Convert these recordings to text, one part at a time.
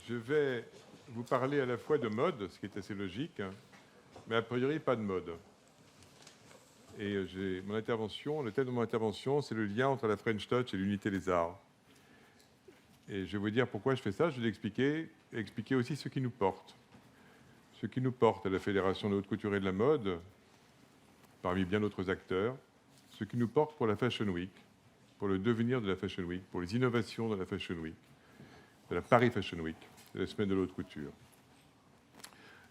Je vais vous parler à la fois de mode, ce qui est assez logique, mais a priori pas de mode. Et le thème de mon intervention, c'est le lien entre la French Touch et l'unité des arts. Et je vais vous dire pourquoi je fais ça. Je vais expliquer aussi ce qui nous porte. Ce qui nous porte à la Fédération de haute couture et de la mode, parmi bien d'autres acteurs, ce qui nous porte pour la Fashion Week, pour le devenir de la Fashion Week, pour les innovations de la Fashion Week, de la Paris Fashion Week, de la semaine de l'haute couture.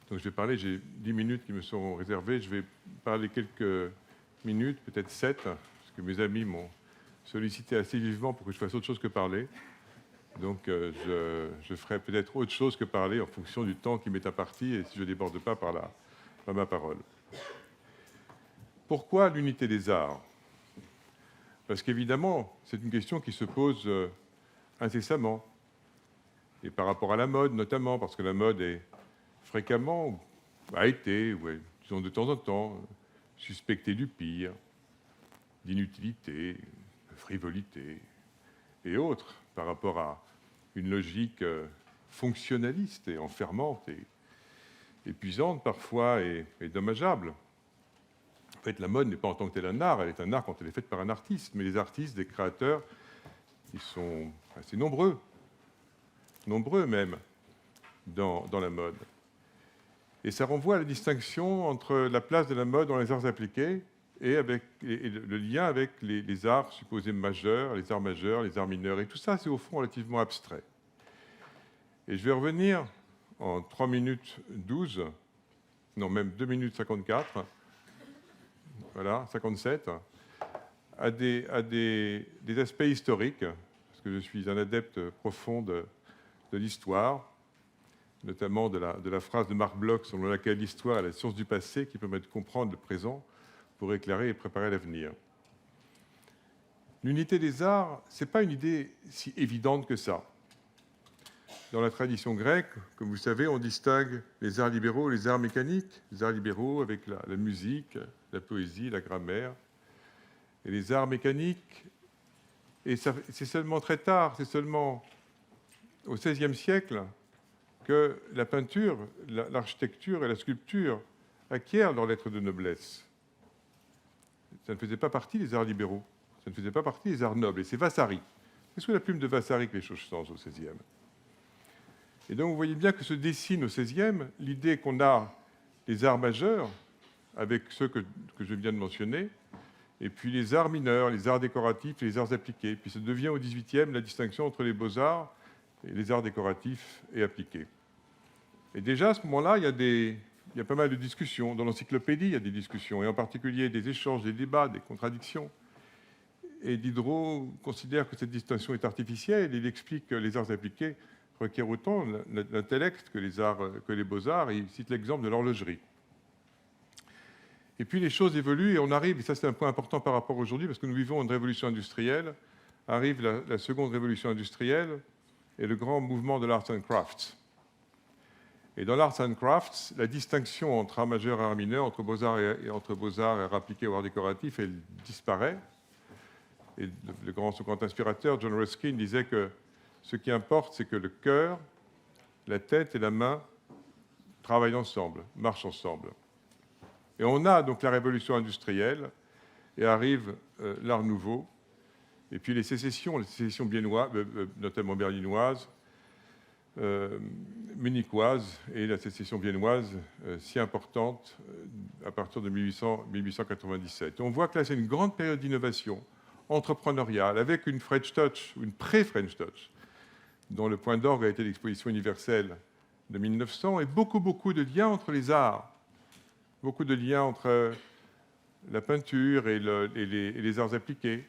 Donc je vais parler, j'ai 10 minutes qui me sont réservées, je vais parler quelques minutes, peut-être 7, parce que mes amis m'ont sollicité assez vivement pour que je fasse autre chose que parler. Donc je ferai peut-être autre chose que parler en fonction du temps qui m'est imparti et si je ne déborde pas par ma parole. Pourquoi l'unité des arts? Parce qu'évidemment, c'est une question qui se pose incessamment. Et par rapport à la mode, notamment, parce que la mode est fréquemment, a été, disons de temps en temps, suspectée du pire, d'inutilité, de frivolité et autres, par rapport à une logique fonctionnaliste et enfermante et épuisante parfois et dommageable. En fait, la mode n'est pas en tant que tel un art, elle est un art quand elle est faite par un artiste. Mais les artistes, les créateurs, ils sont assez nombreux même, dans la mode. Et ça renvoie à la distinction entre la place de la mode dans les arts appliqués et le lien avec les arts supposés majeurs, les arts mineurs. Et tout ça, c'est au fond relativement abstrait. Et je vais revenir en 3 minutes 12, non, même 2 minutes 54, voilà, 57, à des aspects historiques, parce que je suis un adepte profond de l'histoire, notamment de la phrase de Marc Bloch selon laquelle l'histoire est la science du passé qui permet de comprendre le présent pour éclairer et préparer l'avenir. L'unité des arts, ce n'est pas une idée si évidente que ça. Dans la tradition grecque, comme vous savez, on distingue les arts libéraux et les arts mécaniques. Les arts libéraux avec la musique, la poésie, la grammaire. Et les arts mécaniques, et c'est seulement très tard, c'est seulement au XVIe siècle que la peinture, l'architecture et la sculpture acquièrent leur lettre de noblesse. Ça ne faisait pas partie des arts libéraux, ça ne faisait pas partie des arts nobles. Et c'est Vasari. C'est sous la plume de Vasari que les choses changent au XVIe. Et donc vous voyez bien que se dessine au XVIe l'idée qu'on a les arts majeurs, avec ceux que je viens de mentionner, et puis les arts mineurs, les arts décoratifs et les arts appliqués. Puis ça devient au XVIIIe la distinction entre les beaux-arts et les arts décoratifs et appliqués. Et déjà, à ce moment-là, il y a pas mal de discussions. Dans l'encyclopédie, il y a des discussions, et en particulier des échanges, des débats, des contradictions. Et Diderot considère que cette distinction est artificielle. Il explique que les arts appliqués requièrent autant l'intellect que les beaux-arts, et il cite l'exemple de l'horlogerie. Et puis les choses évoluent, et on arrive, et ça c'est un point important par rapport à aujourd'hui, parce que nous vivons une révolution industrielle, arrive la seconde révolution industrielle, et le grand mouvement de l'Arts and Crafts. Et dans l'Arts and Crafts, la distinction entre art majeur et art mineur, entre beaux-arts et art appliqué ou art décoratif, elle disparaît. Et le grand inspirateur, John Ruskin, disait que ce qui importe, c'est que le cœur, la tête et la main travaillent ensemble, marchent ensemble. Et on a donc la révolution industrielle, et arrive l'art nouveau, et puis les sécessions viennoises, notamment berlinoises, munichoise et la sécession viennoise si importante à partir de 1897. Et on voit que là, c'est une grande période d'innovation entrepreneuriale avec une French Touch, une pré-French Touch, dont le point d'orgue a été l'exposition universelle de 1900, et beaucoup de liens entre les arts, beaucoup de liens entre la peinture et les arts appliqués.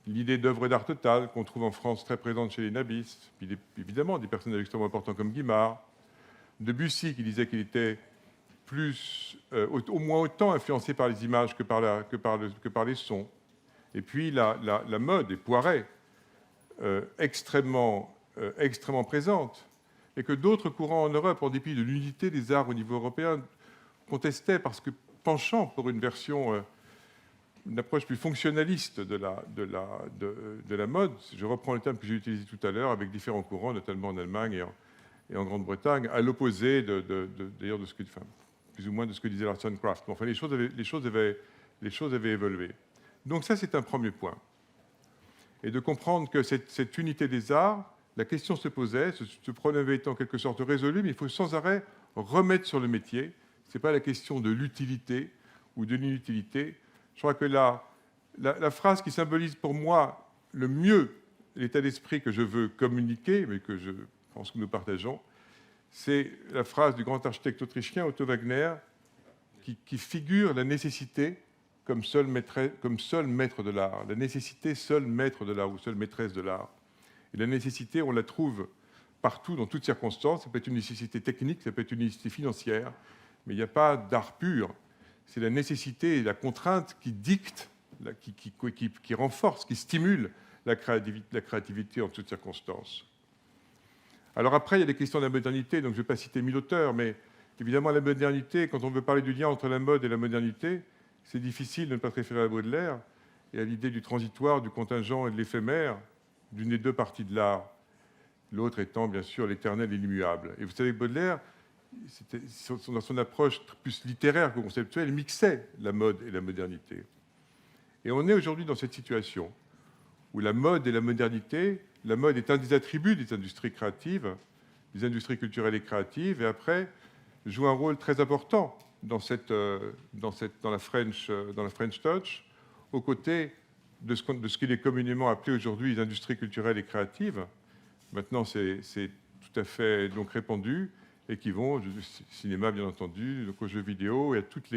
L'idée d'œuvre d'art totale qu'on trouve en France très présente chez les nabistes, puis évidemment des personnages extrêmement importants comme Guimard, Debussy qui disait qu'il était au moins autant influencé par les images que par les sons, et puis la mode, et Poiret, extrêmement présente, et que d'autres courants en Europe, en dépit de l'unité des arts au niveau européen, contestaient parce que penchant pour une version une approche plus fonctionnaliste de la mode. Je reprends le terme que j'ai utilisé tout à l'heure, avec différents courants, notamment en Allemagne et en Grande-Bretagne, à l'opposé d'ailleurs de ce que, enfin, plus ou moins de ce que disait Arts and Crafts. Enfin, les choses avaient évolué. Donc ça, c'est un premier point. Et de comprendre que cette unité des arts, la question se posait, ce problème avait été en quelque sorte résolu, mais il faut sans arrêt remettre sur le métier. Ce n'est pas la question de l'utilité ou de l'inutilité. Je crois que la phrase qui symbolise pour moi le mieux l'état d'esprit que je veux communiquer, mais que je pense que nous partageons, c'est la phrase du grand architecte autrichien Otto Wagner qui figure la nécessité comme seul maître de l'art, la nécessité seul maître de l'art ou seule maîtresse de l'art. Et la nécessité, on la trouve partout, dans toutes circonstances. Ça peut être une nécessité technique, ça peut être une nécessité financière, mais il n'y a pas d'art pur. C'est la nécessité et la contrainte qui dictent, qui renforce, qui stimule la créativité en toutes circonstances. Alors après, il y a des questions de la modernité, donc je ne vais pas citer 1000 auteurs, mais évidemment, la modernité, quand on veut parler du lien entre la mode et la modernité, c'est difficile de ne pas se référer à Baudelaire et à l'idée du transitoire, du contingent et de l'éphémère, d'une des deux parties de l'art, l'autre étant bien sûr l'éternel et l'immuable. Et vous savez, Baudelaire, dans son approche plus littéraire que conceptuelle, mixait la mode et la modernité. Et on est aujourd'hui dans cette situation où la mode et la modernité, la mode est un des attributs des industries créatives, des industries culturelles et créatives, et après joue un rôle très important dans la French Touch, aux côtés de ce qu'il est communément appelé aujourd'hui les industries culturelles et créatives. Maintenant, c'est tout à fait donc répandu, et qui vont du cinéma, bien entendu, donc aux jeux vidéo, et à toutes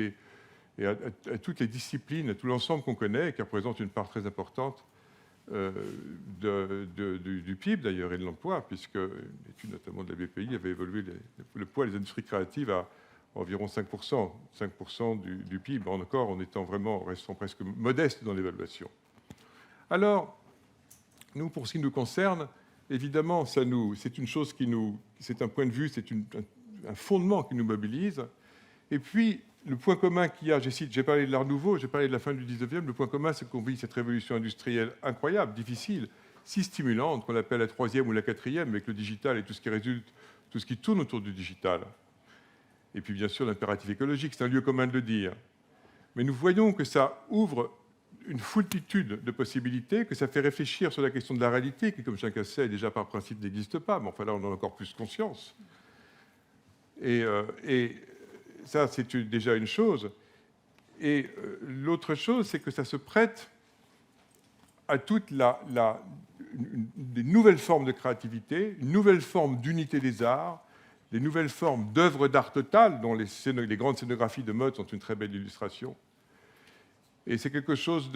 les disciplines, à tout l'ensemble qu'on connaît, et qui représente une part très importante du PIB, d'ailleurs, et de l'emploi, puisque l'étude notamment de la BPI avait évolué le poids des industries créatives à environ 5%, 5% du PIB, encore en restant presque modeste dans l'évaluation. Alors, nous, pour ce qui nous concerne, évidemment, c'est une chose c'est un point de vue, c'est un fondement qui nous mobilise. Et puis, le point commun qu'il y a, j'ai parlé de l'Art Nouveau, j'ai parlé de la fin du 19e, le point commun, c'est qu'on vit cette révolution industrielle incroyable, difficile, si stimulante, qu'on appelle la troisième ou la quatrième, avec le digital et tout ce qui résulte, tout ce qui tourne autour du digital. Et puis, bien sûr, l'impératif écologique, c'est un lieu commun de le dire. Mais nous voyons que ça ouvre une foultitude de possibilités, que ça fait réfléchir sur la question de la réalité, qui, comme chacun sait, déjà par principe n'existe pas, mais enfin là, on en a encore plus conscience. Et ça, c'est déjà une chose. Et l'autre chose, c'est que ça se prête à toute des nouvelles formes de créativité, une nouvelle forme d'unité des arts, des nouvelles formes d'œuvres d'art totales, dont les grandes scénographies de mode sont une très belle illustration. Et c'est quelque chose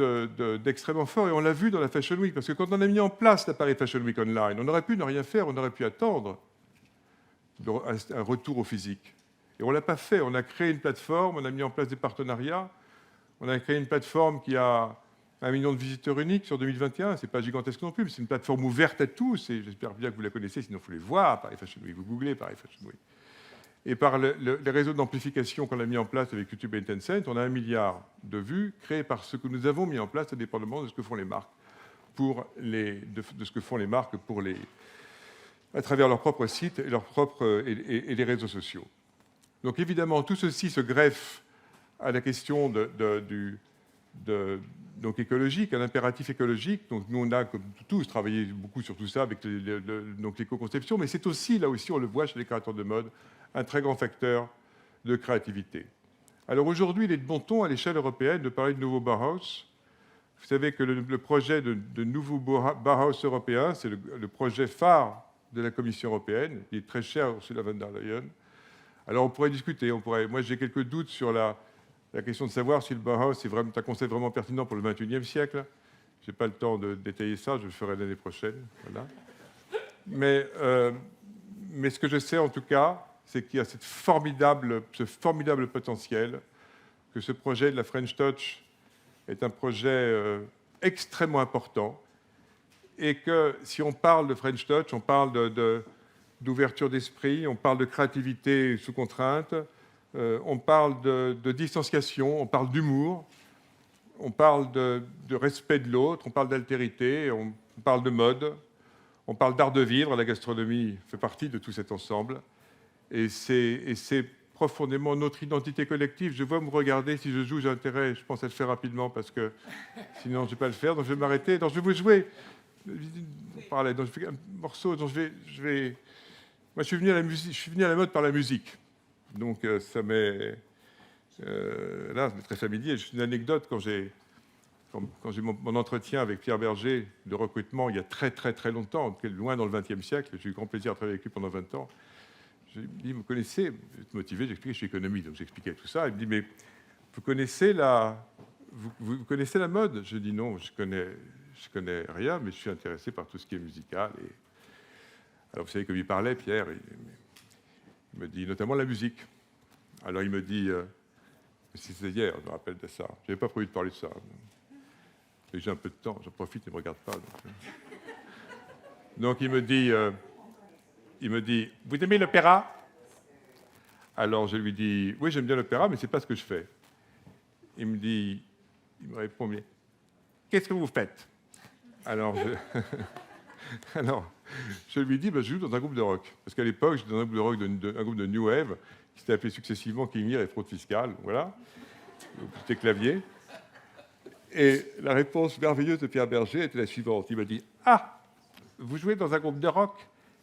d'extrêmement fort. Et on l'a vu dans la Fashion Week, parce que quand on a mis en place l'appareil Fashion Week Online, on aurait pu ne rien faire, on aurait pu attendre un retour au physique. Et on ne l'a pas fait. On a créé une plateforme, on a mis en place des partenariats. On a créé une plateforme qui a 1 million de visiteurs uniques sur 2021. Ce n'est pas gigantesque non plus, mais c'est une plateforme ouverte à tous. Et j'espère bien que vous la connaissez, sinon il faut les voir, Paris Fashion Week. Vous googlez Paris Fashion Week. Et par les réseaux d'amplification qu'on a mis en place avec YouTube et Tencent, on a 1 milliard de vues créées par ce que nous avons mis en place, indépendamment de ce que font les marques, à travers leur propre site et les réseaux sociaux. Donc évidemment, tout ceci se greffe à la question donc écologique, à l'impératif écologique. Donc nous, on a, comme tous, travaillé beaucoup sur tout ça avec l'éco-conception, mais c'est aussi, là aussi, on le voit chez les créateurs de mode, un très grand facteur de créativité. Alors aujourd'hui, il est de bon ton à l'échelle européenne de parler de nouveau Bauhaus. Vous savez que le projet de nouveau Bauhaus européen, c'est le projet phare de la Commission européenne. Il est très cher à Ursula von der Leyen. Alors on pourrait discuter. Moi, j'ai quelques doutes sur la question de savoir si le Bauhaus est un concept vraiment pertinent pour le XXIe siècle. Je n'ai pas le temps de détailler ça, je le ferai l'année prochaine. Voilà. Mais ce que je sais en tout cas, c'est qu'il y a ce formidable potentiel, que ce projet de la French Touch est un projet extrêmement important, et que si on parle de French Touch, on parle d'ouverture d'esprit, on parle de créativité sous contrainte, on parle de distanciation, on parle d'humour, on parle de respect de l'autre, on parle d'altérité, on parle de mode, on parle d'art de vivre. La gastronomie fait partie de tout cet ensemble. Et c'est profondément notre identité collective. Je vois me regarder, si je joue, j'ai intérêt, je pense à le faire rapidement parce que sinon je ne vais pas le faire, donc je vais m'arrêter. Donc je vais vous jouer. On parlait, donc je fais un morceau, donc je vais... Moi, je suis venu à la musique, je suis venu à la mode par la musique. Donc ça m'est... là, c'est très familier. Juste une anecdote, quand j'ai mon entretien avec Pierre Berger de recrutement il y a très très très longtemps, loin dans le XXe siècle, j'ai eu grand plaisir à travailler avec lui pendant 20 ans. Je lui dis, vous connaissez, j'étais motivé, j'expliquais, je suis économiste, donc j'expliquais tout ça. Il me dit, mais vous connaissez vous connaissez la mode? Je dis, non, je connais rien, mais je suis intéressé par tout ce qui est musical. Et... Alors vous savez, comme il parlait, Pierre, il me dit notamment la musique. Alors il me dit, c'était hier, je me rappelle de ça, je n'avais pas prévu de parler de ça. Et j'ai un peu de temps, j'en profite, il ne me regarde pas. Donc il me dit, vous aimez l'opéra? Alors je lui dis, oui, j'aime bien l'opéra, mais ce n'est pas ce que je fais. Il me répond, mais qu'est-ce que vous faites? Alors je lui dis, je joue dans un groupe de rock. Parce qu'à l'époque, j'étais dans un groupe de rock, un groupe de New Wave, qui s'était appelé successivement King Lear et Fraude Fiscale. Voilà. C'était clavier. Et la réponse merveilleuse de Pierre Berger était la suivante. Il m'a dit, ah, vous jouez dans un groupe de rock?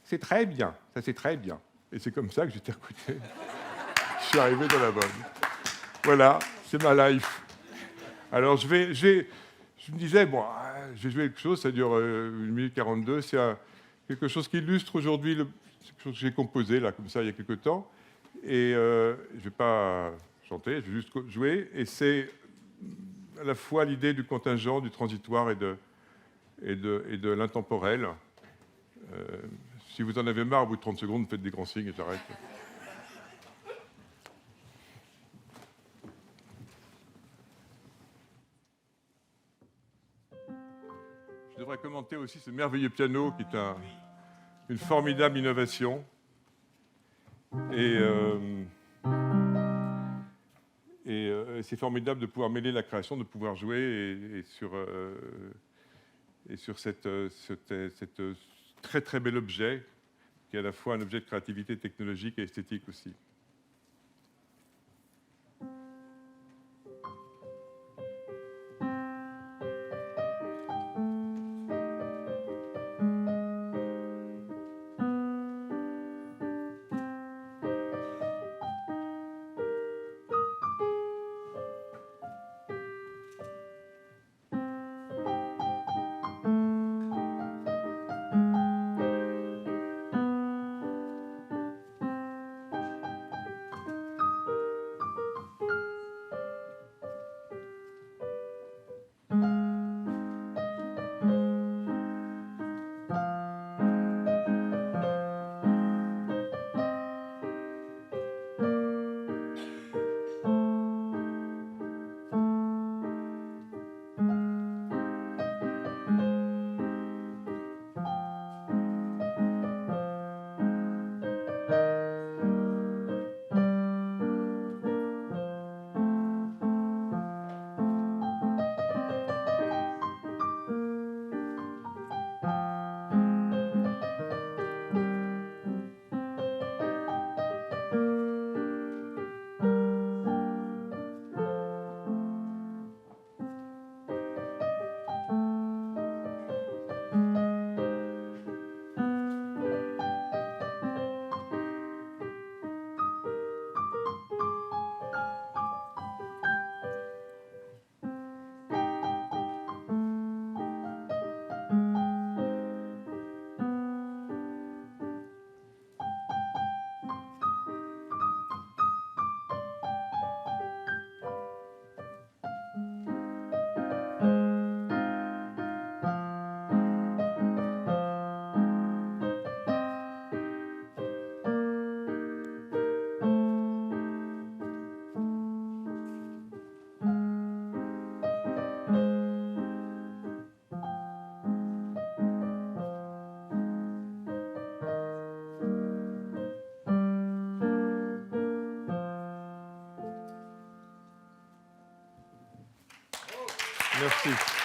C'est très bien, ça c'est très bien. Et c'est comme ça que j'étais recruté. Je suis arrivé dans la bonne. Voilà, c'est ma life. Alors je me disais, bon, je vais jouer quelque chose, ça dure 1 minute 42, c'est quelque chose qui illustre aujourd'hui quelque chose que j'ai composé, là, comme ça, il y a quelque temps. Et je ne vais pas chanter, je vais juste jouer. Et c'est à la fois l'idée du contingent, du transitoire et de l'intemporel. Si vous en avez marre, au bout de 30 secondes, vous faites des grands signes et j'arrête. Je devrais commenter aussi ce merveilleux piano qui est une formidable innovation. Et c'est formidable de pouvoir mêler la création, de pouvoir jouer et sur cette très très bel objet qui est à la fois un objet de créativité technologique et esthétique aussi. Merci.